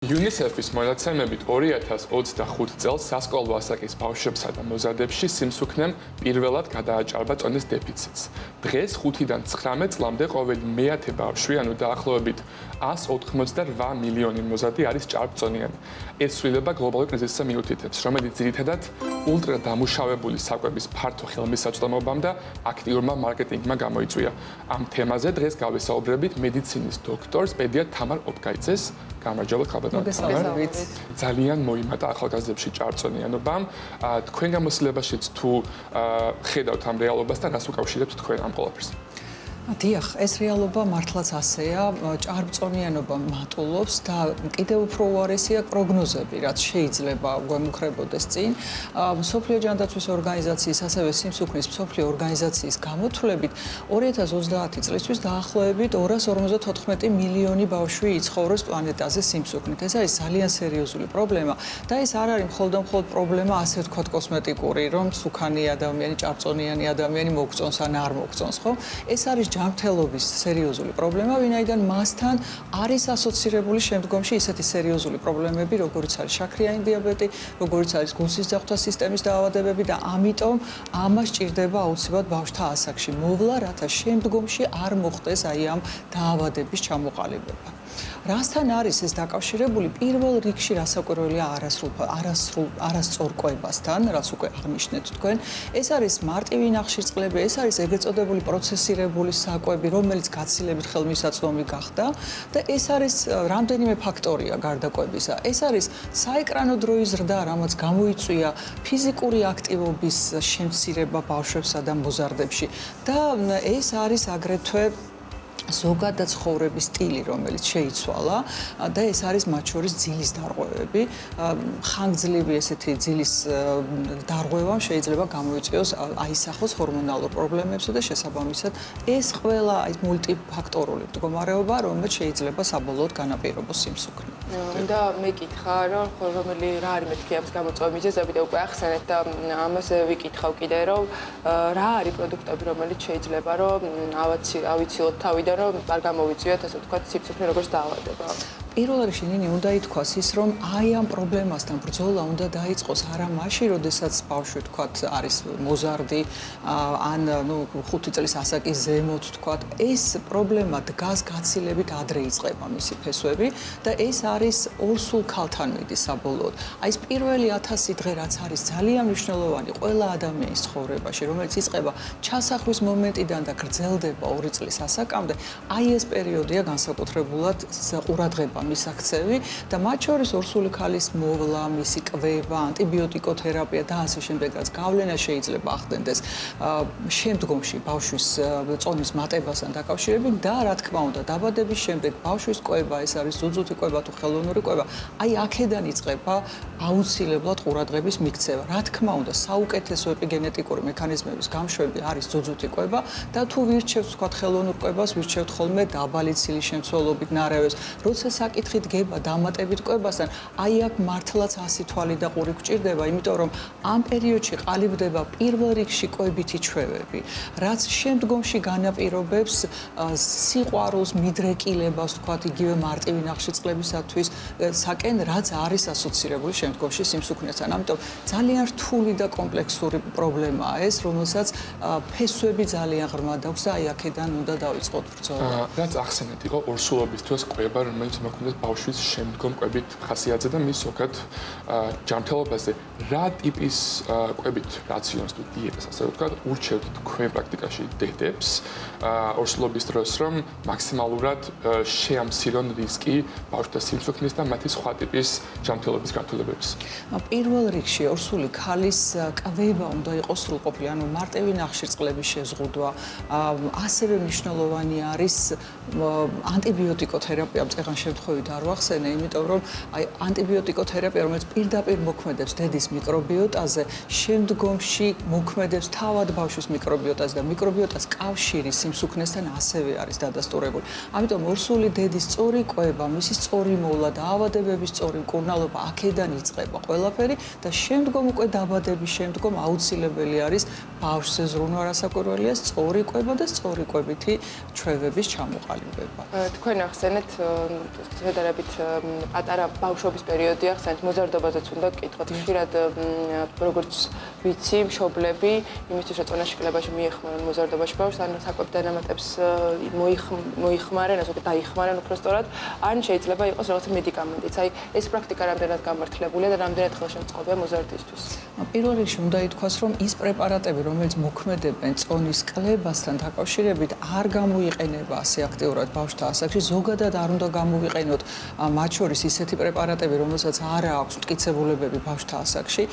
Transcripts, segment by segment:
UNICEF-ის მონაცემებით 2025 წელს სასკოლო ასაკის ბავშვებსა და მოზარდებში სიმსუქნემ პირველად გადააჭარბა წონის დეფიციტს. დღეს 5-დან 19 წლამდე ყოველი მეათე ბავშვი, ანუ დაახლოებით 188 მილიონი მოზარდი არის ჭარბწონიანი. ეს ცვლილება გლობალურ კრიზისს მიუთითებს, რომელიც ძირითადად ულტრადამუშავებული საკვების ფართო ხელმისაწვდომობამ და აქტიურმა მარკეტინგმა გამოიწვია. ამ თემაზე დღეს გავესაუბრებით მედიცინის დოქტორს, პედიატრ თამარ ოპკაიძეს. გამარჯობა, მოგესალმებით. ძალიან მოიმატა ახალგაზრდებში ჭარბწონიანობამ. თქვენ გამოცდილებაშიც თუ ხედავთ ამ რეალობას და რას უკავშირებთ თქვენ ამ ყველაფერს? დიახ, ეს რეალობა მართლაც ასეა, ჭარბწონიანობა მატულობს და კიდევ უფრო უარესია პროგნოზები, რაც შეიძლება გვემუქრებოდეს წინ. მსოფლიო ჯანდაცვის ორგანიზაციის, ასევე სიმსუქნის მსოფლიო ორგანიზაციის გამოთვლებით 2030 წლისთვის დაახლოებით 254 მილიონი ბავშვი იცხოვრობს პლანეტაზე სიმსუქნით. ეს არის ძალიან სერიოზული პრობლემა და ეს არ არის მხოლოდ პრობლემა, ასე ვთქვათ, კოსმეტიკური, რომ სუქანი ადამიანი, ჭარბწონიანი ადამიანი მოგწონს ან არ მოგწონს, ხო? ეს არის ჯანმრთელობის სერიოზული პრობლემა, ვინაიდან მასთან არის ასოცირებული შემდგომში ისეთი სერიოზული პრობლემები, როგორიც არის შაქრიანი დიაბეტი, როგორიც არის გულსისძახთა სისტემის დაავადებები და ამიტომ ამას ჭირდება აუცილებლად ბავშვთა ასაკში მოვლა, რათა შემდგომში არ მოხდეს აი ამ დაავადების ჩამოყალიბება. რასთან არის ეს დაკავშირებული? პირველ რიგში რასაკვირველია არასწორკვებასთან, რაც უკვე აღნიშნეთ თქვენ. ეს არის მარტივი ნახშირწყლები, ეს არის ეგრეთ წოდებული პროცესირებული საკვები, რომელიც გაცილებით ხელმისაწვდომი გახდა და ეს არის რამდენიმე ფაქტორია გარდა კვებისა. ეს არის საეკრანო დროის ზრდა, რამაც გამოიწვია ფიზიკური აქტივობის შემცირება ბავშვებსა და მოზარდებში და ეს არის აგრეთვე ზოგადად ცხოვრების სტილი, რომელიც შეიცვალა და ეს არის მათ შორის ძილის დარღვევები. ხანგრძლივი ესეთი ძილის დარღვევამ შეიძლება გამოიწვიოს აისახოს ჰორმონალურ პრობლემებსა და შესაბამისად ეს ყველა აი მულტიფაქტორული მდგომარეობა, რომელიც შეიძლება საბოლოოდ განაპირობოს სიმსუქნე. და მეკითხა, რომ რა არის მეთქი ამის გამოწვევის მიზეზები და უკვე ახსენეთ და ამას ვიკითხავ კიდე, რომ რა არის პროდუქტები, რომელიც შეიძლება რომ ავიცილოთ თავიდან, რომ არ გამოვიწვიოთ, ასე ვთქვათ, სიმსუქნე როგორც დაავადება. პირველ რიგში ნინი უნდა ითქვას ის, რომ აი ამ პრობლემასთან ბრძოლა უნდა დაიწყოს არა მაშინ, როდესაც ბავშვი თქვათ არის მოზარდი ან 5 წლის ასაკის ზემოთ თქვათ, ეს პრობლემა დგას გაცილებით ადრე იწყება მისი ფესვები და ეს არის ორსულ ქალთან მიდის საბოლოოდ. აი ეს პირველი 1000 დღე რაც არის ძალიან მნიშვნელოვანი ყველა ადამიანის ცხოვრებაში, რომელიც იწყება ჩასახვის მომენტიდან და გრძელდება 2 წლის ასაკამდე, აი ეს პერიოდია განსაკუთრებულად ყურადღება მისაქცევი და მათ შორის ორსული ქალის მოვლა, მისი კვება, ანტიბიოტიკოთერაპია და ასე შემდეგ, რაც გავლენა შეიძლება ახდენდეს შემდგომში ბავშვის წონის მატებასთან დაკავშირებით და რა თქმა უნდა დაბადების შემდეგ ბავშვის კვება, ეს არის ზუძუთი კვება თუ ხელოვნური კვება, აი აქედან იწყება აუცილებლად ყურადღების მიქცევა. რა თქმა უნდა, საუკეთესო ეპიგენეტიკური მექანიზმების გამშვები არის ზუძუთი კვება და თუ ვირჩევთ თქვათ ხელოვნურ კვებას, ვირჩევთ ხოლმე დაბალი ცილის შემცველობით ნარევებს, როცა საკითხი დგება დამატებით კვებასთან, აი აქ მართლაც 100 თვალი და ყური გვჭირდება, იმიტომ რომ ამ პერიოდში ყალიბდება პირველ რიგში კვებითი ჩვევები, რაც შემდგომში განაპირობებს სიყვარულს, მიდრეკილებას, თქვათ, იგივე მარტივი ნახშირწყლებისათვის საკენ, რაც არის ასოცირებული შემდგომში სიმსუქნესთან. ამიტომ ძალიან რთული და კომპლექსური პრობლემაა ეს, რომელსაც ფესვები ძალიან ღრმად აქვს და აი აქედან უნდა დავიწყოთ ბრძოლა. რაც ახსენეთ, იყო ორსულობის დროს კვება, რომელიც მოქმედებს ბავშვის შემდგომ კვებით ხასიათზე და მის ზოგად ჯანმრთელობაზე. რა ტიპის კვებით რაციონს თუ დიეტას, ასე ვთქვათ, ურჩევთ თქვენ პრაქტიკაში დედებს ორსულობის დროს, რომ მაქსიმალურად შეამცირონ რისკი ბავშვთა სიმსუქნის და მათი სხვა ტიპის ჯანმრთელობის გართულებების? პირველ რიგში ორსული ქალის კვება უნდა იყოს სრულყოფილი, ანუ მარტივი ნახშირწყლების შეზღუდვა, ასევე მნიშვნელოვანი არის ანტიბიოტიკოთერაპია, წეგან შემთხვევით არ ვახსენე, იმიტომ რომ აი ანტიბიოტიკოთერაპია, რომელიც პირდაპირ მოქმედებს დედის მიკრობიოტაზე, შემდგომში მოქმედებს თავად ბავშვის მიკრობიოტაზე და მიკრობიოტას კავშირი სიმსუქნესთან ასევე არის დადასტურებული. ამიტომ ორსული დედის სწორი კვება, მისი სწორი მოვლა, დაავადებების სწორი მკურნალობა აქედან იწყება ყველაფერი და შემდგომ უკვე დაბადების შემდგომ აუცილებელი არის ბავშვზე ზრუნვა რასაკვირველია, სწორი კვება და სწორი კვებითი ჩვევების ჩამოყალიბება. თქვენ ახსენეთ შედარებით პატარა ბავშვობის პერიოდი ახსენეთ, მოზარდობაზეც უნდა გკითხოთ. ხშირად როგორც ვიცი, მშობლები იმისთვის რომ წონაშიკლებაში მიეხმარონ მოზარდობაში ბავშვს, ან საკვებ დანამატებს მოიხმარენ, ასე ვთქვათ, დაიხმარენ უფრო სწორად, ან შეიძლება იყოს რაღაცა მედიკამენტიც. აი, ეს პრაქტიკა რამდენად გამართლებულია და რამდენად ხელშემწყობია მოზარდისთვის. პირველ რიგში უნდა ითქვას, რომ ის პრეპარატები, რომელიც მოქმედებენ წონის კლებასთან დაკავშირებით, არ გამოიყენება ასე აქტიურად ბავშვთა ასაკში, ზოგადად არ უნდა გამოვიყენოთ მათ შორის ისეთი პრეპარატები, რომელსაც არ აქვს მტკიცებულებები ბავშვთა ასაკში.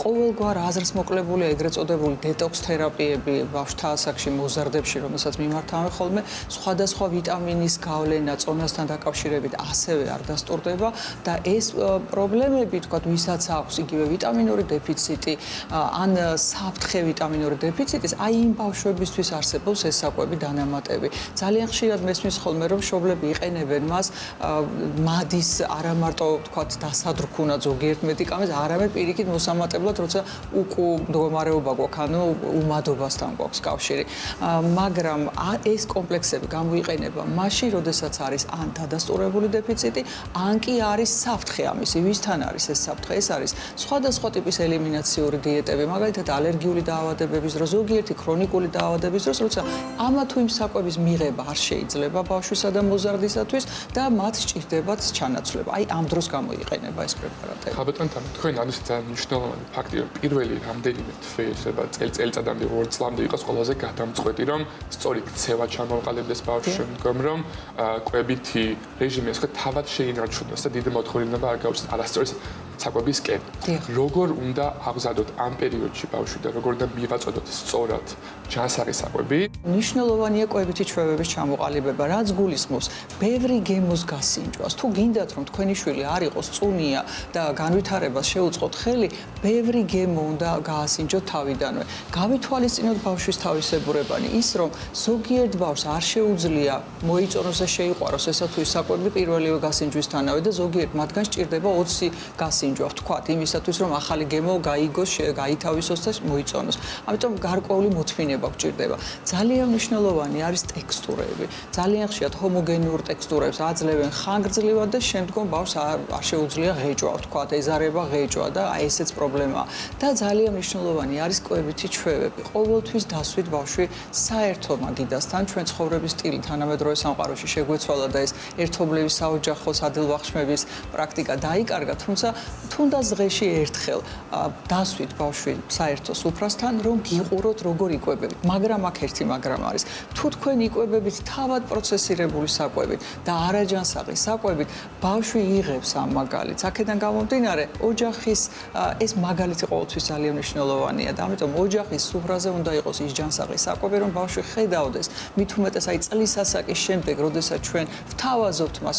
ყოველგვარ აზრს მოკლებულია ეგრეთ წოდებული დეტოქს თერაპიები ბავშვთა ასაკში მოზარდებში, რომელსაც მიმართავენ ხოლმე, სხვადასხვა ვიტამინის გავლენა წონასთან დაკავშირებით ასევე არ დასტურდება და ეს პრობლემები, თქვათ, ვისაც აქვს იგივე ვიტამინური დეფიციტი ან საფრთხე ვიტამინური დეფიციტის, აი იმ ბავშვებისთვის არსებობს ეს საკვები დანამატები. ძალიან ხშირად მესმის ხოლმე, რომ მშობლები იყენებენ მას მადის არამარტო, თქვათ, დასადრქუნად ზოგიერთ მედიკამენტს, არამედ პირიქით მოსამატებლად, როცა მდგომარეობა გვაქვს, ანუ უმადობასთან გვაქვს კავშირი. მაგრამ ეს კომპლექსები გამოიყენება მაშინ, როდესაც არის ან დადასტურებული დეფიციტი, ან კი არის საფრთხე ამისი. ვისთან არის ეს საფრთხე? ეს არის სხვადასხვა ტიპის ელიმინაციური დიეტები, მაგალითად ალერგიული დაავადებების დროს, ზოგიერთი ქრონიკული დაავადების დროს, როცა ამა თუ იმ საკვების მიღება არ შეიძლება ბავშვისა და მოზარდისათვის და მათ სჭირდებათ ჩანაცვლება. აი ამ დროს გამოიყენება ეს პრეპარატები. ხაბატონ თან, თქვენ არის ძალიან მნიშვნელოვანი ფაქტი, რომ პირველი რამდენიმე თვე შეიძლება წელიწადამდე 2 წლამდე იყოს ყველაზე გადამწყვეტი, რომ სწორი ქცევა ჩამოყალიბდეს ბავშვს შემდგომ, რომ კვებითი რეჟიმი ასე თავად შეინარჩუნოს და დიდი მოთხოვნილება არ გაუჩნდეს არასწორი საკვების კეფ. როგორ უნდა აღზადოთ ამ პერიოდში ბავშვი და როგორ უნდა მივაწოდოთ სწორად ჯანსაღი საკვები? მნიშვნელოვანია კვებითი ჩვევების ჩამოყალიბება, რაც გულისხმობს ბევრი გემოს გასინჯვას. თუ გინდათ, რომ თქვენი შვილი არ იყოს წუნია და განვითარებას შეუწყოთ ხელი, ბევრი გემო უნდა გაასინჯოთ თავიდანვე. გავითვალისწინოთ ბავშვის თავისებურებანი, ის რომ ზოგიერთ ბავშვს არ შეუძლია მოიწონოს და შეიყვაროს ესა თუ ის საკვები პირველივე გასინჯვისთანავე და ზოგიერთ მათგან სჭირდება 20 გასინჯვა, ვთქვათ, იმისათვის რომ ახალი გემო გაიგოს, გაითავისოს და მოიწონოს. ამიტომ გარკვეული მოთმინება გვჭირდება. ძალიან მნიშვნელოვანი არის ტექსტურები. ძალიან ხშირად ჰომოგენურ ტექსტურებს აძლევენ ხანგრძლივად და შემდგომ ბავშვს არ შეუძლია ღეჭვა, ვთქვათ, ეზარება ღეჭვა და აი ესეც პრობლემაა. და ძალიან მნიშვნელოვანი არის კვებითი ჩვევები. ყოველთვის დასვით ბავშვი საერთო მაგიდასთან, ჩვენ ცხოვრების სტილი თანამედროვე სამყაროში შეგვეცვალა და ეს ერთობლივი საოჯახო სადილვახშმების პრაქტიკა დაიკარგა, თუმცა თუნდაც დღეში ერთხელ დასვით ბავშვი საერთო სუფრასთან, რომ გიყუროთ როგორ იკვებებით. მაგრამ აქ ერთი მაგრამ არის. თუ თქვენ იკვებებით თავად პროცესირებული საკვებით და არაჯანსაღი საკვებით, ბავშვი იღებს ამ მაგალითს. აქედან გამომდინარე, ოჯახის ეს მაგალითი ყოველთვის ძალიან მნიშვნელოვანია და ამიტომ ოჯახის სუფრაზე უნდა იყოს ის ჯანსაღი საკვები, რომ ბავშვი ხედავდეს, მით უმეტეს აი წლის ასაკის შემდეგ, როდესაც ჩვენ ვთავაზობთ მას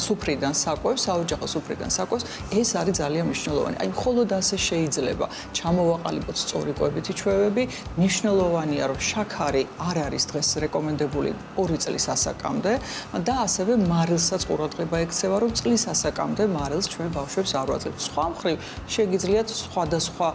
სუფრიდან საკვებს, საოჯახო სუფრიდან საკვებს, ეს არის ძალიან მნიშვნელოვანი. აი მხოლოდ ასე შეიძლება ჩამოვაყალიბოთ სწორი კვებითი ჩვევები. მნიშვნელოვანია, რომ შაქარი არ არის დღეს რეკომენდებული 2 წლის ასაკამდე და ასევე მარილსაც ყურადღება ექცევა, რომ წლის ასაკამდე მარილს ჩვენ ბავშვებს არ ვაძლევთ. სხვა მხრივ შეგიძლიათ სხვადასხვა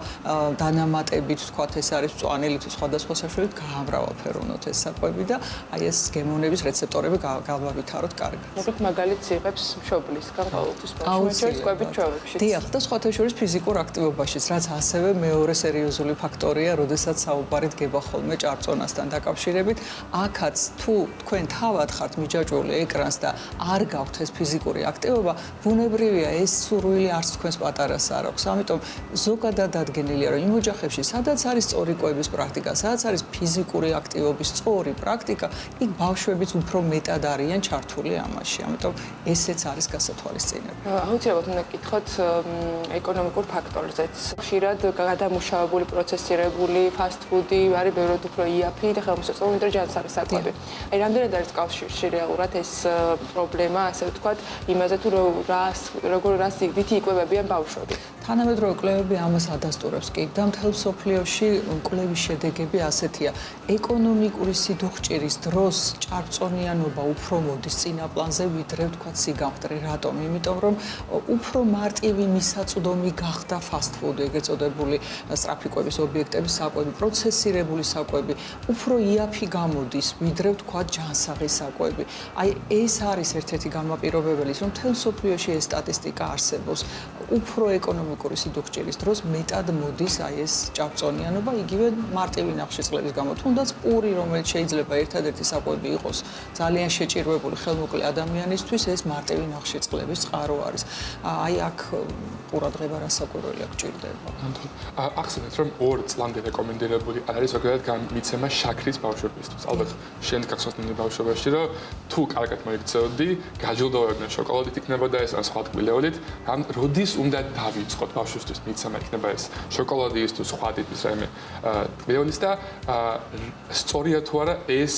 დანამატებით, თქვათ, ეს არის მწვანილი თუ სხვადასხვა საშუალებით გაამრავალფეროვნოთ ეს საკვები და აი ეს გემოვნების რეცეპტორები გავავითაროთ კარგად. მოკლედ მაგალითს იღებს მშობლისგან ყოველთვის ბავშვს კვებით ჩვევებში. დიახ, და სხვათა შორის ფიზიკურ აქტივობაშიც, რაც ასევე მეორე სერიოზული ფაქტორია, როდესაც საუბარი დგება ხოლმე ჭარბწონასთან დაკავშირებით. აქაც თუ თქვენ თავად ხართ მიჯაჭვული ეკრანს და არ გაქვთ ეს ფიზიკური აქტივობა, ბუნებრივია ეს სურვილი არც თქვენს პატარას არ აქვს. ამიტომ ზოგადად დადგენილია, რომ იმ ოჯახებში, სადაც არის სწორი კვების პრაქტიკა, სადაც არის ფიზიკური აქტივობის სწორი პრაქტიკა, იქ ბავშვებიც უფრო მეტად არიან ჩართული ამაში. ამიტომ ესეც არის გასათვალისწინებელი. აუცილებლად უნდა გკითხოთ ეკონომიკურ ფაქტორზეც. ხშირად გადამუშავებული, პროცესირებული ფასტ ფუდი არის ბევრად უფრო იაფი და ხელმისაწვდომი, ვიდრე ჯანსაღი საკვები. აი რამდენად არის კავშირში რეალურად ეს პრობლემა, ასე ვთქვათ, იმაზე თუ როგორ რას ვითი იკვებებიან ბავშვები. თანამედროვე კვლევები ამას ადასტურებს კი და მთელ მსოფლიოში კვლევის შედეგები ასეთია. ეკონომიკური სიდუხჭირის დროს ჭარბწონიანობა უფრო მოდის წინა პლანზე, ვიდრე ვთქვათ სიგამხდრი. რატომ? იმიტომ რომ უფრო მარტივი ნაკლები მისაწვდომი გახდა fast food, ეგ ეწოდებული სტრაფიკების ობიექტების საკვები, პროცესირებული საკვები, უფრო იაფი გამოდის, ვიდრე ვთქვათ ჯანსაღი საკვები. აი ეს არის ერთ-ერთი განმაპირობებელი, რომ მთელ მსოფლიოში ეს სტატისტიკა არსებობს. უფრო ეკონომიკური სიდუხჭირის დროს მეტად მოდის აი ეს ჭარბწონიანობა, იგივე მარტივი ნახშირწყლების გამო, თუნდაც პური, რომელიც შეიძლება ერთადერთი საკვები იყოს ძალიან შეჭირვებული ხელმოკლე ადამიანისთვის, ეს მარტივი ნახშირწყლების წყარო არის. აი აქ ყურადღება რასაკვირველი აქ ჭირდება. ახსენეთ, რომ 2 წლამდე რეკომენდირებული არის ზოგადად გამიცემა შაქრის ბავშვებისთვის. ალბათ შენ გახსოვს ბავშვობაში, რომ თუ კარგად მოიქცეოდი, გაჯილდოვებდნენ შოკოლადით იქნებოდა ეს ან სხვა ტკბილეულით, ან როდის უნდა დავიწყოთ ბავშვისთვის მიცემა იქნება ეს შოკოლადის თუ სხვა ტიპის რაიმე ტკბილეულის და სწორია თუ არა ეს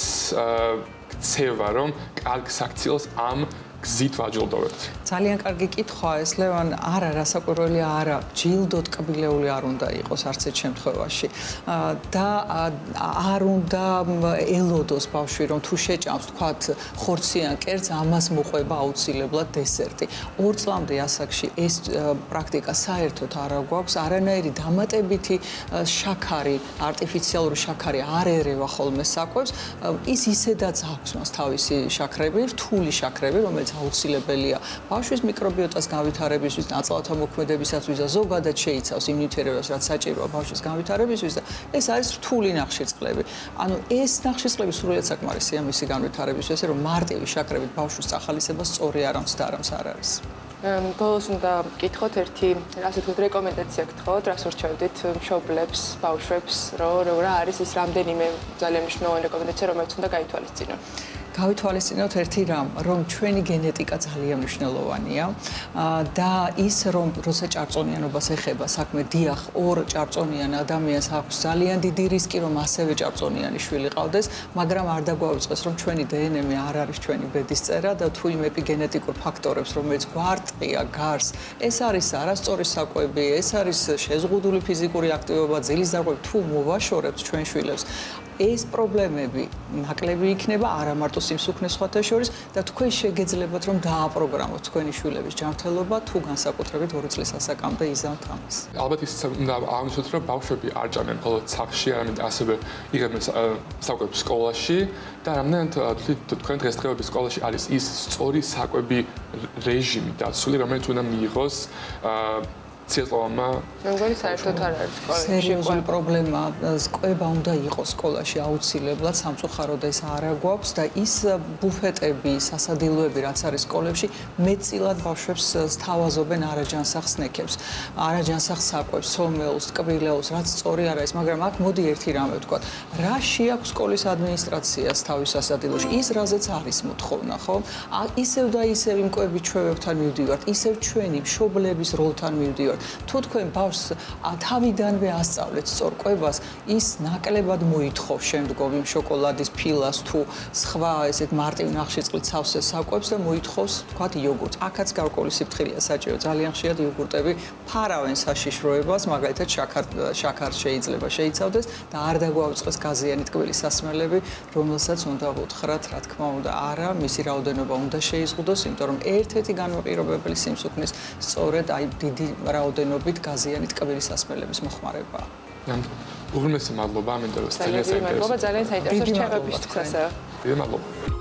ქცევა, რომ კარგ საქციელს ამ გზით ვაჯილდოვებთ. ძალიან კარგი კითხვაა ეს, ლევან, არა, რასაკვირველია, არა, ჯილდო ტკბილეული არ უნდა იყოს არც ერთ შემთხვევაში. და არ უნდა ელოდოს ბავშვი, რომ თუ შეჭამს, თქვათ, ხორციან კერძს, ამას მოყვება აუცილებლად დესერტი. 2 წლამდე ასაკში ეს პრაქტიკა საერთოდ არ გვაქვს, არანაირი დამატებითი შაქარი, არტიფიციალური შაქარი არ ერევა ხოლმე საკვებს. ის ისედაც აქვს მას თავისი შაქრები, რთული შაქრები, რომელიც აუცილებელია ბავშვის მიკრობიოტას განვითარებისთვის, ნაწლავთა მოქმედებისათვის და ზოგადად შეიცავს იმუნიტეტებას, რაც საჭიროა ბავშვის განვითარებისთვის და ეს არის რთული ნახშირწყლები. ანუ ეს ნახშირწყლები სრულიად საკმარისია მისი განვითარებისთვის, ესე რომ მარტივი შაქრებით ბავშვის წახალისება სწორი არამც და არამც არ არის. ბოლოს უნდა გკითხოთ ერთი, ასე ვთქვათ, რეკომენდაცია გთხოვოთ, რას ურჩევდით მშობლებს, ბავშვებს, რომ რა არის ის რამდენიმე ძალიან მნიშვნელოვანი რეკომენდაცია, რომელიც უნდა გაითვალისწინონ. გავითვალისწინოთ ერთი რამ, რომ ჩვენი გენეტიკა ძალიან მნიშვნელოვანია და ის რომ როცა ჭარბწონიანობას ეხება საქმე, დიახ, 2 ჭარბწონიან ადამიანს აქვს ძალიან დიდი რისკი, რომ ასევე ჭარბწონიანი შვილი ყავდეს, მაგრამ არ დაგვაუწყეს, რომ ჩვენი დნმ არ არის ჩვენი ბედის წერა და თუ იმ ეპიგენეტიკურ ფაქტორებს, რომელიც გვარტყია, გარს, ეს არის არასწორი საკვები, ეს არის შეზღუდული ფიზიკური აქტივობა, ძილის დარღვევა, თუ მოვაშორებთ ჩვენ შვილებს, ეს პრობლემები ნაკლები იქნება არა მარტო სიმსუქნეს სხვათა შორის და თქვენ შეგეძლებათ რომ დააპროგრამოთ თქვენი შვილების ჯანმრთელობა თუ განსაკუთრებით 2 წლის ასაკამდე იზამთ ამას. ალბათ ის უნდა აღნიშნოთ, რომ ბავშვები არ ჭამენ მხოლოდ სახლში, არამედ ასევე იღებენ საკვებს სკოლაში და რამდენად თქვენ დღესდღეობით სკოლაში არის ის სწორი საკვები რეჟიმი დაცული, რომელიც უნდა მიიღოს ცილწლოვანმა. მე მგონი საერთოდ არ არის სკოლაში. სერიოზული პრობლემა, სკვება უნდა იყოს სკოლაში აუცილებლად, სამწუხაროდ ეს არ გვაქვს და ის ბუფეტები, სასადილოები, რაც არის სკოლებში, მეტწილად ბავშვებს სთავაზობენ არაჯანსაღ სნექებს, არაჯანსაღ საკვებს, სომეულს, ტკბილეულს, რაც სწორი არ არის, მაგრამ აქ მოდი ერთი რამე ვთქვათ. რა შეაქვს სკოლის ადმინისტრაციას თავის სასადილოში? ის რაზეც არის მოთხოვნა, ხო? ისევ და ისევ იმ კვები ჩვევებთან მივდივართ, ისევ ჩვენი მშობლების როლთან მივდივართ. თუ თქვენ ბავშვს თავიდანვე ასწავლეთ სწორ კვებას, ის ნაკლებად მოითხოვს შემდგომ იმ შოკოლადის ფილას თუ სხვა ესეთ მარტივ ნახშირწყლით სავსე საკვებს და მოითხოვს, თქვათ, იოგურტს. აქაც გარკვეული სიფრთხილეა საჭირო. ძალიან ხშირად იოგურტები ფარავენ საშიშროებას, მაგალითად შაქარს შეიძლება შეიცავდეს და არ დაგვაუწყეს გაზიანი ტკბილი სასმელები, რომელსაც უნდა ვუთხრათ, რა თქმა უნდა, არა, მისი რაოდენობა უნდა შეიზღუდოს, იმიტომ რომ ერთ-ერთი განმაპირობებელი სიმსუქნის სწორედ აი დიდი რაოდენობით გაზიანი ტკბილის სასმელების მოხმარებაა. უღრმესი მადლობა, მინდა რომ ძალიან საინტერესო. ძალიან საინტერესო რჩევებისთვის. დიდი მადლობა.